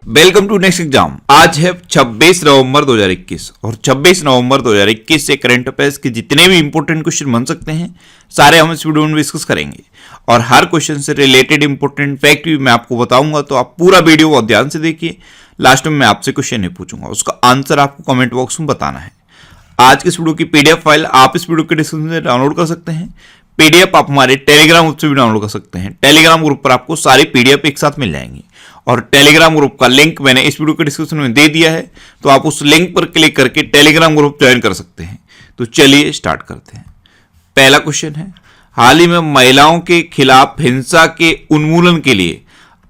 Welcome to next exam. आज है 26 नवंबर 2021 और 26 नवंबर 2021 से करंट अफेयर्स के जितने भी इंपॉर्टेंट क्वेश्चन बन सकते हैं सारे हम इस वीडियो में डिस्कस करेंगे और हर क्वेश्चन से रिलेटेड इंपॉर्टेंट फैक्ट भी मैं आपको बताऊंगा, तो आप पूरा वीडियो बहुत ध्यान से देखिए। लास्ट में मैं आपसे क्वेश्चन नहीं पूछूंगा, उसका आंसर आपको कमेंट बॉक्स में बताना है। आज के इस वीडियो की पीडीएफ फाइल आप इस वीडियो के डिस्क्रिप्शन से डाउनलोड कर सकते हैं। पीडीएफ आप हमारे टेलीग्राम ग्रुप से भी डाउनलोड कर सकते हैं। टेलीग्राम ग्रुप पर आपको सारी पीडीएफ एक साथ मिल जाएंगी और टेलीग्राम ग्रुप का लिंक मैंने इस वीडियो के डिस्क्रिप्शन में दे दिया है, तो आप उस लिंक पर क्लिक करके टेलीग्राम ग्रुप ज्वाइन कर सकते हैं। तो चलिए स्टार्ट करते हैं। पहला क्वेश्चन है, हाल ही में महिलाओं के खिलाफ हिंसा के उन्मूलन के लिए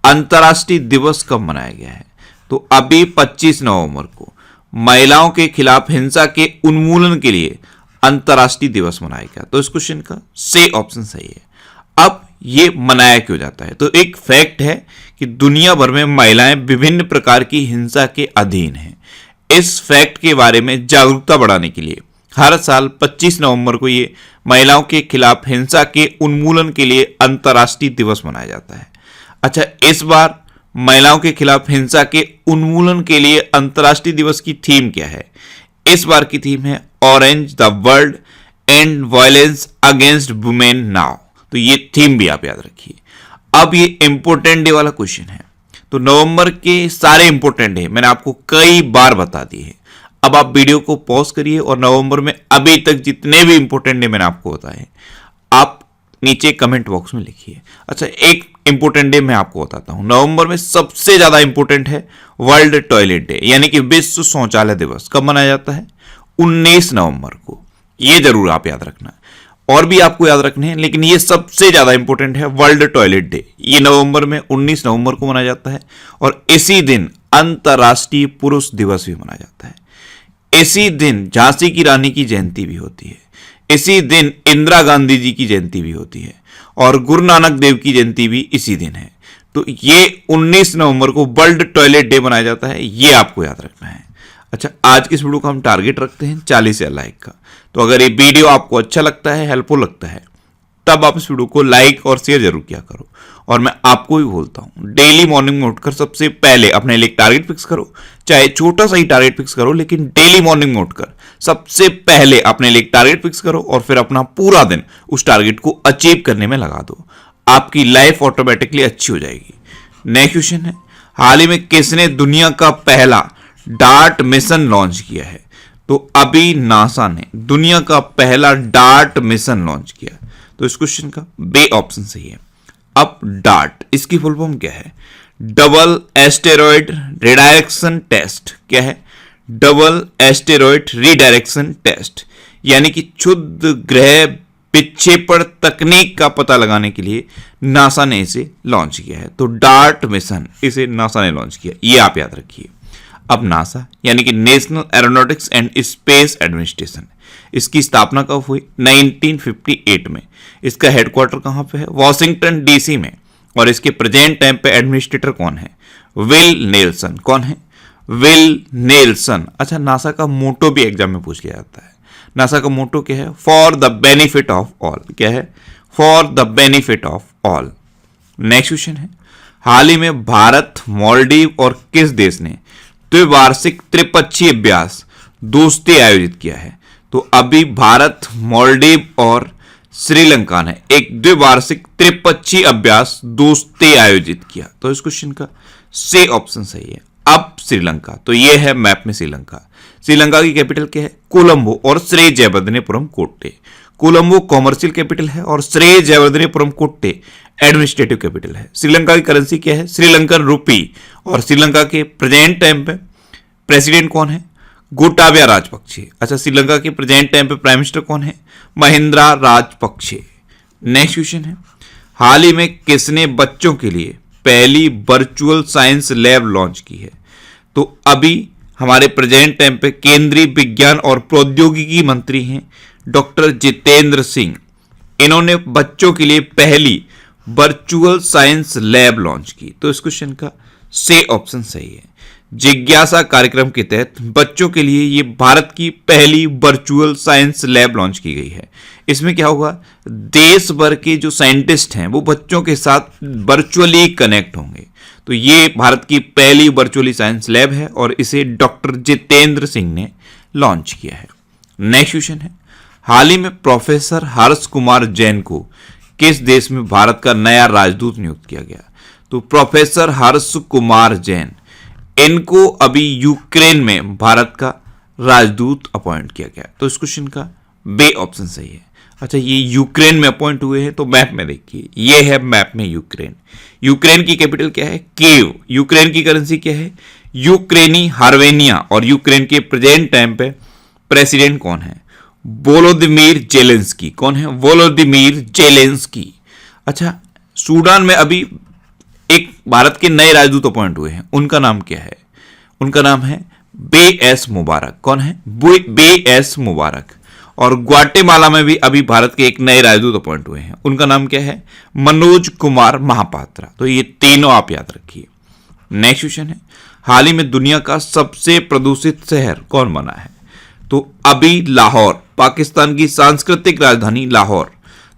अंतर्राष्ट्रीय दिवस कब मनाया गया है? तो अभी 25 नवंबर को महिलाओं के खिलाफ हिंसा के उन्मूलन के लिए अंतर्राष्ट्रीय दिवस मनाया गया। तो इस क्वेश्चन का सी ऑप्शन सही है। अब ये मनाया क्यों जाता है? तो एक फैक्ट है कि दुनिया भर में महिलाएं विभिन्न प्रकार की हिंसा के अधीन हैं। इस फैक्ट के बारे में जागरूकता बढ़ाने के लिए हर साल 25 नवंबर को ये महिलाओं के खिलाफ हिंसा के उन्मूलन के लिए अंतर्राष्ट्रीय दिवस मनाया जाता है। अच्छा, इस बार महिलाओं के खिलाफ हिंसा के उन्मूलन के लिए अंतर्राष्ट्रीय दिवस की थीम क्या है? इस बार की थीम है orange the world and violence against women now. तो ये थीम भी आप याद रखिए। अब ये इंपोर्टेंट डे वाला क्वेश्चन है, तो नवंबर के सारे इंपोर्टेंट डे मैंने आपको कई बार बता दिए हैं। अब आप वीडियो को पॉज करिए और नवंबर में अभी तक जितने भी इंपोर्टेंट डे मैंने आपको बताए आप नीचे कमेंट बॉक्स में लिखिए। अच्छा, एक इंपोर्टेंट डे मैं आपको बताता हूं। नवंबर में सबसे ज्यादा इंपोर्टेंट है वर्ल्ड टॉयलेट डे, यानी कि विश्व शौचालय दिवस। कब मनाया जाता है? 19 नवंबर को। ये जरूर आप याद रखना है, और भी आपको याद रखने हैं, लेकिन ये सबसे ज्यादा इंपॉर्टेंट है वर्ल्ड टॉयलेट डे। ये नवंबर में 19 नवंबर को मनाया जाता है और इसी दिन अंतर्राष्ट्रीय पुरुष दिवस भी मनाया जाता है। इसी दिन झांसी की रानी की जयंती भी होती है। इसी दिन इंदिरा गांधी जी की जयंती भी होती है और गुरु नानक देव की जयंती भी इसी दिन है। तो ये 19 नवंबर को वर्ल्ड टॉयलेट डे मनाया जाता है, ये आपको याद रखना है। अच्छा, आज की इस वीडियो का हम टारगेट रखते हैं 40,000 लाइक का। तो अगर ये वीडियो आपको अच्छा लगता है, हेल्पफुल लगता है, तब आप इस वीडियो को लाइक और शेयर जरूर किया करो। और मैं आपको भी बोलता हूं, डेली मॉर्निंग में उठकर सबसे पहले अपने लिए टारगेट फिक्स करो। चाहे छोटा सा ही टारगेट फिक्स करो, लेकिन डेली मॉर्निंग में उठकर सबसे पहले अपने लिए टारगेट फिक्स करो और फिर अपना पूरा दिन उस टारगेट को अचीव करने में लगा दो। आपकी लाइफ ऑटोमेटिकली अच्छी हो जाएगी। नेक्स्ट क्वेश्चन है, हाल ही में किसने दुनिया का पहला डार्ट मिशन लॉन्च किया है? तो अभी नासा ने दुनिया का पहला डार्ट मिशन लॉन्च किया। तो इस क्वेश्चन का बी ऑप्शन सही है। अब डार्ट, इसकी फुल फॉर्म क्या है? Double asteroid redirection test. क्या है? डबल एस्टेरॉयड रिडायरेक्शन टेस्ट, यानी कि क्षुद्र ग्रह विक्षेपण तकनीक का पता लगाने के लिए नासा ने इसे लॉन्च किया है। तो डार्ट मिशन इसे नासा ने लॉन्च किया, ये आप याद रखिए। अब नासा यानी कि national aeronautics and space administration, इसकी स्थापना कब हुई? 1958 में। इसका हेडक्वार्टर कहां पे है? वॉशिंगटन डीसी में। और इसके प्रेजेंट टाइम पे एडमिनिस्ट्रेटर कौन है? Will Nelson. कौन है? Will Nelson. अच्छा, नासा का मोटो भी एग्जाम में पूछ लिया जाता है। नासा का मोटो क्या है? For the benefit of all. क्या है? For the benefit of all. Next question है, हाल ही में भारत, मालदीव और किस देश ने द्विवार्षिक त्रिपक्षीय अभ्यास दोस्ती आयोजित किया है? तो अभी भारत, मालदीव और श्रीलंका ने एक द्विवार्षिक त्रिपक्षीय अभ्यास दोस्ती आयोजित किया। तो इस क्वेश्चन का सी ऑप्शन सही है। अब श्रीलंका, तो ये है मैप में श्रीलंका। श्रीलंका की कैपिटल क्या है? कोलंबो और श्री जयवर्धनेपुरम कोट्टे। कोलंबो कॉमर्शियल कैपिटल है और श्री जयवर्धनेपुरम कोट्टे एडमिनिस्ट्रेटिव कैपिटल है। श्रीलंका की करेंसी क्या है? श्रीलंकन रुपी। और श्रीलंका के प्रेजेंट टाइम पे प्रेसिडेंट कौन है? गोटाबया राजपक्षे। अच्छा, श्रीलंका के प्रेजेंट टाइम पे प्राइम मिनिस्टर कौन है? महिंद्रा राजपक्षे। नेक्स्ट क्वेश्चन है, हाल ही में किसने बच्चों के लिए पहली वर्चुअल साइंस लैब लॉन्च की है? तो अभी हमारे प्रेजेंट टाइम पे केंद्रीय विज्ञान और प्रौद्योगिकी मंत्री हैं डॉक्टर जितेंद्र सिंह। इन्होंने बच्चों के लिए पहली वर्चुअल साइंस लैब लॉन्च की। तो इस क्वेश्चन का सी ऑप्शन सही है। जिज्ञासा कार्यक्रम के तहत बच्चों के लिए ये भारत की पहली वर्चुअल साइंस लैब लॉन्च की गई है। इसमें क्या होगा? देश भर के जो साइंटिस्ट हैं वो बच्चों के साथ वर्चुअली कनेक्ट होंगे। तो ये भारत की पहली वर्चुअली साइंस लैब है और इसे डॉक्टर जितेंद्र सिंह ने लॉन्च किया है। नेक्स्ट क्वेश्चन है, हाल ही में प्रोफेसर हर्ष कुमार जैन को किस देश में भारत का नया राजदूत नियुक्त किया गया? तो प्रोफेसर हर्ष कुमार जैन, इनको अभी यूक्रेन में भारत का राजदूत अपॉइंट किया गया। तो इस क्वेश्चन का बे ऑप्शन सही है। अच्छा, ये यूक्रेन में अपॉइंट हुए हैं, तो मैप में देखिए, ये है मैप में यूक्रेन। यूक्रेन की कैपिटल क्या है? कीव। यूक्रेन की करेंसी क्या है? यूक्रेनी हार्वेनिया। और यूक्रेन के प्रेजेंट टाइम पे प्रेसिडेंट कौन है? Volodymyr Zelensky. कौन है? Volodymyr Zelensky. अच्छा, सूडान में अभी एक भारत के नए राजदूत अपॉइंट हुए हैं, उनका नाम क्या है? उनका नाम है बे एस मुबारक। कौन है? बे एस मुबारक। और ग्वाटेमाला में भी अभी भारत के एक नए राजदूत अपॉइंट हुए हैं, उनका नाम क्या है? मनोज कुमार महापात्रा। तो ये तीनों आप याद रखिए। नेक्स्ट क्वेश्चन है, हाल ही में दुनिया का सबसे प्रदूषित शहर कौन बना है? तो अभी लाहौर, पाकिस्तान की सांस्कृतिक राजधानी लाहौर,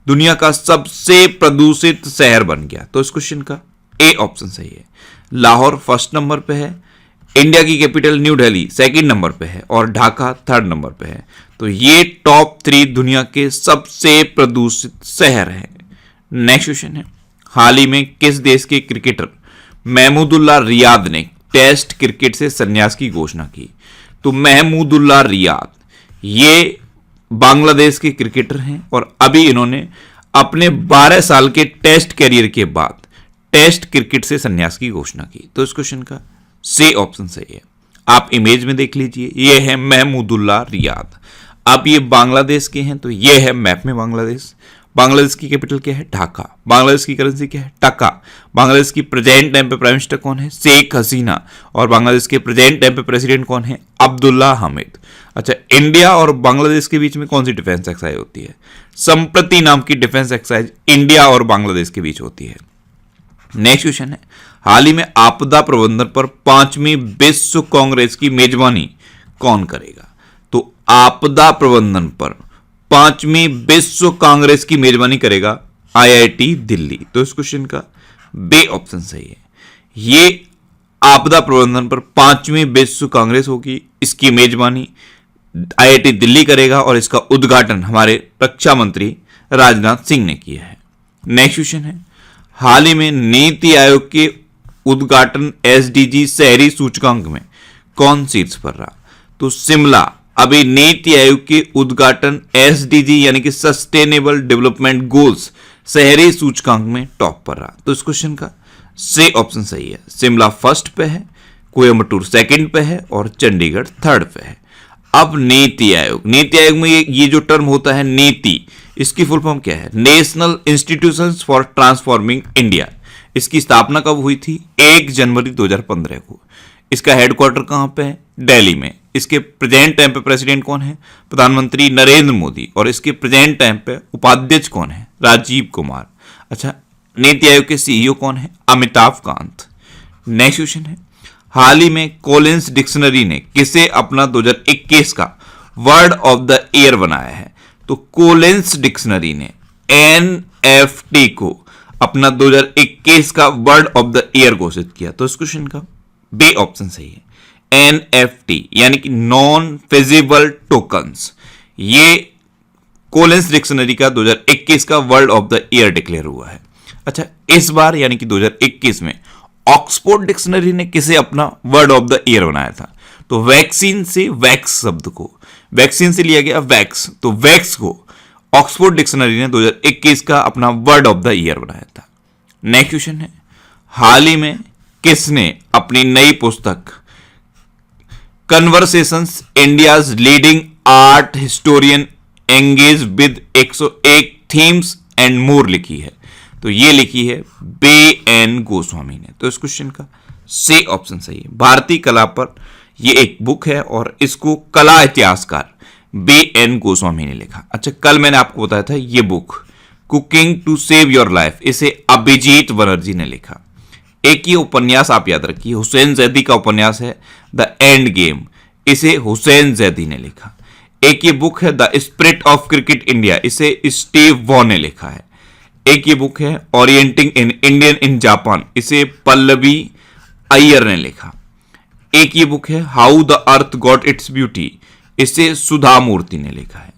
दुनिया का सबसे प्रदूषित शहर बन गया। तो इस क्वेश्चन का ए ऑप्शन सही है। लाहौर फर्स्ट नंबर पे है, इंडिया की capital new Delhi second number पे है और ढाका थर्ड नंबर पे है। तो ये टॉप 3 दुनिया के सबसे प्रदूषित शहर है। नेक्स्ट क्वेश्चन है, हाल ही में किस देश के क्रिकेटर महमूदुल्लाह रियाद ने टेस्ट क्रिकेट से संन्यास की घोषणा की? तो महमूदुल्लाह रियाद ये बांग्लादेश के क्रिकेटर हैं और अभी इन्होंने अपने 12 साल के टेस्ट कैरियर के बाद टेस्ट क्रिकेट से संन्यास की घोषणा की। तो इस क्वेश्चन का सी ऑप्शन सही है। आप इमेज में देख लीजिए, ये है महमूदुल्लाह रियाद। अब ये बांग्लादेश के हैं, तो ये है मैप में बांग्लादेश। बांग्लादेश की कैपिटल क्या है? ढाका। बांग्लादेश की करेंसी क्या है? टका। बांग्लादेश की प्रेजेंट टाइम पे प्राइम मिनिस्टर कौन है? शेख हसीना। और बांग्लादेश के प्रेजेंट टाइम पे प्रेसिडेंट कौन है? अब्दुल्ला हामिद। अच्छा, इंडिया और बांग्लादेश के बीच में कौन सी डिफेंस एक्सरसाइज होती है? संप्रति नाम की डिफेंस एक्सरसाइज इंडिया और बांग्लादेश के बीच होती है। नेक्स्ट क्वेश्चन है, हाल ही में आपदा प्रबंधन पर 5वीं विश्व कांग्रेस की मेजबानी कौन करेगा? तो आपदा प्रबंधन पर 5वीं विश्व कांग्रेस की मेजबानी करेगा आईआईटी दिल्ली। तो इस क्वेश्चन का बे ऑप्शन सही है। ये आपदा प्रबंधन पर 5वीं विश्व कांग्रेस होगी, इसकी मेजबानी आईआईटी दिल्ली करेगा और इसका उद्घाटन हमारे रक्षा मंत्री राजनाथ सिंह ने किया है। नेक्स्ट क्वेश्चन है, हाल ही में नीति आयोग के उद्घाटन एसडीजी शहरी सूचकांक में कौन शीर्ष पर रहा? तो शिमला अभी नीति आयोग के उद्घाटन एसडीजी यानी कि सस्टेनेबल डेवलपमेंट गोल्स शहरी सूचकांक में टॉप पर रहा। तो इस क्वेश्चन का सी ऑप्शन सही है। शिमला फर्स्ट पे है, कोयम्बटूर सेकंड पे है और चंडीगढ़ थर्ड पे है। अब नीति आयोग में ये जो टर्म होता है नीति, इसकी फुल फॉर्म क्या है? National institutions for transforming India. इसकी स्थापना कब हुई थी? 1 जनवरी 2015 को। इसका हेडक्वार्टर कहां पे है? दिल्ली में। इसके प्रेजेंट टाइम पे प्रेसिडेंट कौन है? प्रधानमंत्री नरेंद्र मोदी। और इसके प्रेजेंट टाइम पे उपाध्यक्ष कौन है? राजीव कुमार। अच्छा, नीति आयोग के सीईओ कौन है? अमिताभ कांत। नेक्स्ट क्वेश्चन है, हाल ही में कॉलिंस डिक्शनरी ने किसे अपना 2021 का वर्ड ऑफ द ईयर बनाया है? तो कॉलिंस डिक्शनरी ने एनएफटी को अपना 2021 का वर्ड ऑफ द ईयर घोषित किया। तो इस क्वेश्चन का बी ऑप्शन सही है। एनएफटी यानी कि नॉन फिजिबल टोकन्स, ये कॉलिंस डिक्शनरी का 2021 का word of the year declare हुआ है। अच्छा, इस बार यानी कि 2021 में ऑक्सफोर्ड डिक्शनरी ने किसे अपना वर्ड ऑफ द ईयर बनाया था? तो वैक्सीन से वैक्स शब्द को, वैक्सीन से लिया गया वैक्स, तो वैक्स को ऑक्सफोर्ड डिक्शनरी ने 2021 का अपना वर्ड ऑफ द ईयर बनाया था। नेक्स्ट क्वेश्चन है, हाल ही में किसने अपनी नई पुस्तक conversations India's leading art historian engage with 101 themes and more लिखी है? तो ये लिखी है बे एन गोस्वामी ने। तो इस क्वेश्चन का सी ऑप्शन सही है। भारतीय कला पर ये एक बुक है और इसको कला इतिहासकार बे एन गोस्वामी ने लिखा। अच्छा, कल मैंने आपको बताया था ये book cooking to save your life, इसे अभिजीत बनर्जी ने लिखा। एक ये उपन्यास आप याद रखिए, हुसैन जैदी का उपन्यास है द एंड गेम, इसे हुसैन जैदी ने लिखा। एक ये बुक है the spirit of cricket India, इसे स्टीव वॉ ने लिखा है। एक ये बुक है orienting in Indian in Japan, इसे पल्लवी अय्यर ने लिखा। एक ये बुक है how the earth got its beauty, इसे सुधा मूर्ति ने लिखा है।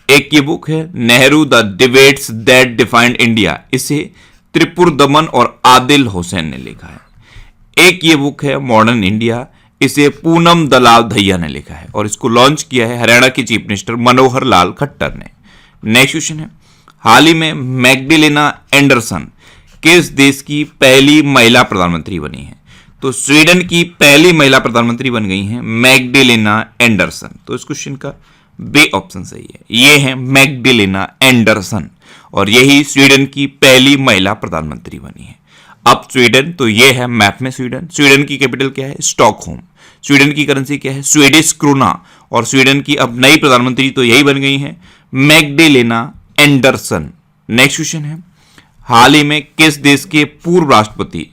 एक ये बुक है Nehru the debates that defined India, इसे त्रिपुरदमन और आदिल हुसैन ने लिखा है। एक ये बुक है मॉडर्न इंडिया, इसे पूनम दलाल दहिया ने लिखा है और इसको लॉन्च किया है हरियाणा के चीफ मिनिस्टर मनोहर लाल खट्टर ने। नेक्स्ट क्वेश्चन है हाल ही में मैग्डलेना एंडरसन किस देश की पहली महिला प्रधानमंत्री बनी है? तो स्वीडन की पहली महिला प्रधानमंत्री बन गई हैं मैग्डलेना एंडरसन। तो इस क्वेश्चन का बी ऑप्शन सही है, ये है मैग्डलेना एंडरसन और यही स्वीडन की पहली महिला प्रधानमंत्री बनी है। अब स्वीडन, तो ये है मैप में स्वीडन। स्वीडन की कैपिटल क्या है? स्टॉकहोम। स्वीडन की करेंसी क्या है? Swedish krona. और स्वीडन की अब नई प्रधानमंत्री तो यही बन गई है मैग्डलेना एंडरसन। नेक्स्ट क्वेश्चन है हाल ही में किस देश के पूर्व राष्ट्रपति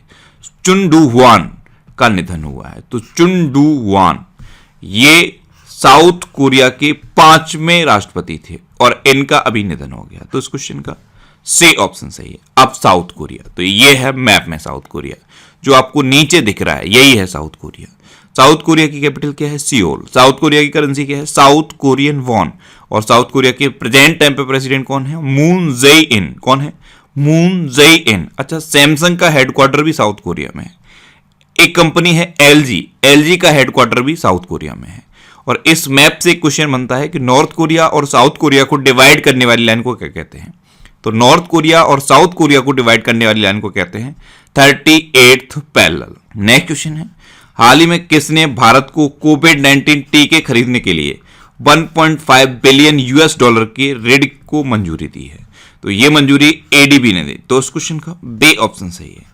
चुन डू हुआन का निधन हुआ है? तो चुन डू हुआन ये साउथ कोरिया के 5वें राष्ट्रपति थे और इनका अभी निधन हो गया। तो इस क्वेश्चन का सी ऑप्शन सही है। अब साउथ कोरिया, तो ये है मैप में साउथ कोरिया, जो आपको नीचे दिख रहा है यही है साउथ कोरिया। साउथ कोरिया की कैपिटल क्या है? सियोल। साउथ कोरिया की करेंसी क्या है? South Korean von. और साउथ कोरिया के प्रेजेंट टाइम पे प्रेसिडेंट कौन है? मून जेई इन। कौन है? मून जेई इन। अच्छा, सैमसंग का हेडक्वार्टर भी साउथ कोरिया में है। एक कंपनी है एलजी, एलजी का हेडक्वार्टर भी साउथ कोरिया में है। और इस मैप से एक क्वेश्चन बनता है कि नॉर्थ कोरिया और साउथ कोरिया को डिवाइड करने वाली लाइन को क्या कहते हैं? तो नॉर्थ कोरिया और साउथ कोरिया को डिवाइड करने वाली लाइन को कहते हैं 38th पैरेलल। नेक्स्ट क्वेश्चन है हाल ही में किसने भारत को कोविड-19 टीके खरीदने के लिए 1.5 बिलियन यूएस डॉलर के ऋण को मंजूरी दी है? तो ये मंजूरी एडीबी ने दी। तो इस क्वेश्चन का बी ऑप्शन सही है।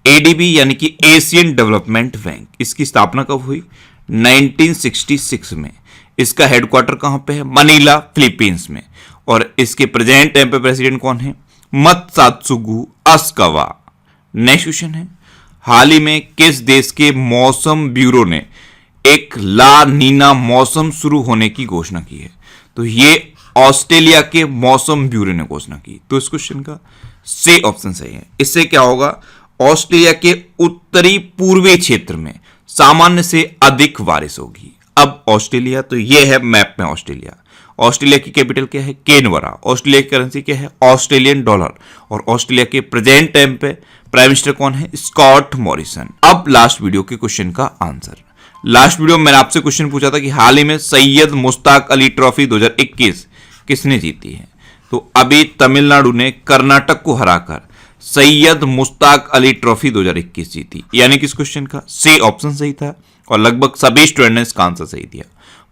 एडीबी यानी कि एशियन डेवलपमेंट बैंक, इसकी स्थापना कब हुई? 1966 में। इसका हेडक्वार्टर कहां पे है? मनीला, फिलीपींस में। और इसके प्रेजेंट टाइम पे प्रेसिडेंट कौन है? मत्सात्सुगु अस्कावा। नेक्स्ट क्वेश्चन है हाल ही में किस देश के मौसम ब्यूरो ने एक ला नीना मौसम शुरू होने की घोषणा की है? तो ये ऑस्ट्रेलिया के मौसम ब्यूरो ने घोषणा की। तो इस क्वेश्चन का सी ऑप्शन सही है। इससे क्या होगा? ऑस्ट्रेलिया के उत्तरी पूर्वी क्षेत्र में सामान्य से अधिक बारिश होगी। अब ऑस्ट्रेलिया, तो ये है मैप में ऑस्ट्रेलिया। ऑस्ट्रेलिया की कैपिटल क्या है? कैनबरा। ऑस्ट्रेलिया की करेंसी क्या है? Australian dollar. और ऑस्ट्रेलिया के प्रेजेंट टाइम पे प्राइम मिनिस्टर कौन है? Scott Morrison. अब लास्ट वीडियो के क्वेश्चन का आंसर। लास्ट वीडियो में मैंने आपसे क्वेश्चन पूछा था कि हाल ही में सैयद मुश्ताक अली ट्रॉफी 2021 किसने जीती है? तो अभी तमिलनाडु ने कर्नाटक को हराकर सैयद मुश्ताक अली ट्रॉफी 2021 जीती। यानी कि इस क्वेश्चन का सी ऑप्शन सही था और लगभग सभी स्टूडेंट ने इसका आंसर सही दिया।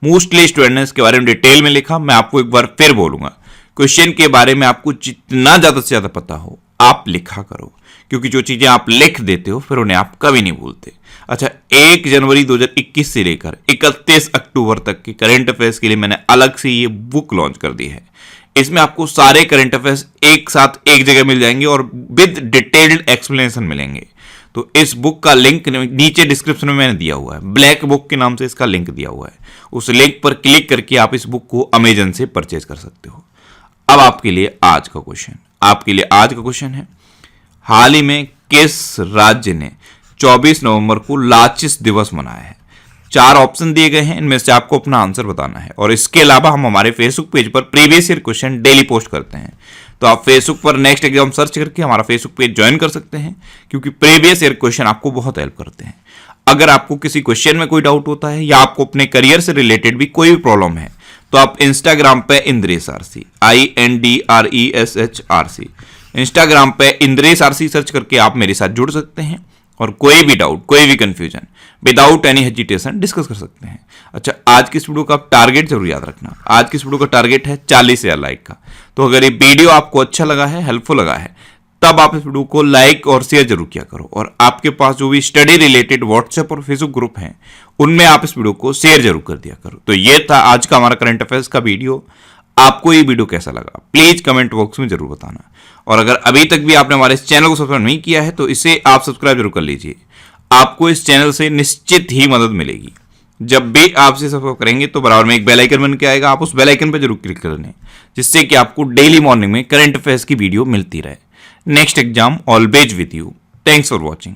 मोस्टली स्टूडेंट ने इसके बारे में डिटेल में लिखा। मैं आपको एक बार फिर बोलूंगा, क्वेश्चन के बारे में आपको जितना ज्यादा से ज्यादा पता हो आप लिखा करो, क्योंकि जो चीजें आप लिख देते हो फिर उन्हें आप कभी नहीं भूलते। अच्छा, 1 जनवरी 2021 से लेकर 31 अक्टूबर तक के करंट अफेयर्स के लिए मैंने अलग से ये बुक लॉन्च कर दी है। इसमें आपको सारे करंट अफेयर्स एक साथ एक जगह मिल जाएंगे और विद डिटेल्ड एक्सप्लेनेशन मिलेंगे। तो इस बुक का लिंक नीचे डिस्क्रिप्शन में मैंने दिया हुआ है, ब्लैक बुक के नाम से इसका लिंक दिया हुआ है। उस लिंक पर क्लिक करके आप इस बुक को अमेजन से परचेज कर सकते हो। अब आपके लिए आज का क्वेश्चन है हाल ही में किस राज्य ने 24 नवंबर को लाचिस दिवस मनाया है? 4 ऑप्शन दिए गए हैं, इनमें से आपको अपना आंसर बताना है। और इसके अलावा हम हमारे फेसबुक पेज पर previous year question daily post करते हैं, तो आप फेसबुक पर नेक्स्ट एग्जाम सर्च करके हमारा फेसबुक पेज ज्वाइन कर सकते हैं, क्योंकि प्रीवियस ईयर क्वेश्चन आपको बहुत हेल्प करते हैं। अगर आपको किसी क्वेश्चन में कोई डाउट होता है या आपको अपने करियर से रिलेटेड भी कोई भी प्रॉब्लम है, तो आप इंस्टाग्राम पे इंद्रेश आरसी INDRESH इंस्टाग्राम पे इंद्रेश आरसी सर्च करके आप मेरे साथ जुड़ सकते हैं और कोई भी डाउट, कोई भी confusion without any hesitation discuss कर सकते हैं। अच्छा, आज की इस वीडियो का टारगेट जरूर याद रखना। आज की इस वीडियो का टारगेट है 40,000 लाइक का। तो अगर ये वीडियो आपको अच्छा लगा है, हेल्पफुल लगा है, तब आप इस वीडियो को लाइक और शेयर जरूर किया करो। और आपके पास जो भी स्टडी रिलेटेड व्हाट्सएप और फेसबुक ग्रुप हैं, उनमें आप इस वीडियो को शेयर जरूर कर दिया करो। तो ये था आज का हमारा करंट अफेयर्स का वीडियो। आपको ये वीडियो कैसा लगा प्लीज कमेंट बॉक्स में जरूर बताना। और अगर अभी तक भी आपने हमारे इस चैनल को सब्सक्राइब नहीं किया है, तो इसे आप सब्सक्राइब जरूर कर लीजिए। आपको इस चैनल से निश्चित ही मदद मिलेगी। जब भी आप इसे सब्सक्राइब करेंगे तो बराबर में एक बेल आइकन बन के आएगा, आप उस बेल आइकन पर जरूर क्लिक कर लें, जिससे कि आपको डेली मॉर्निंग में करंट अफेयर्स की वीडियो मिलती रहे। Next exam always with you. Thanks for watching.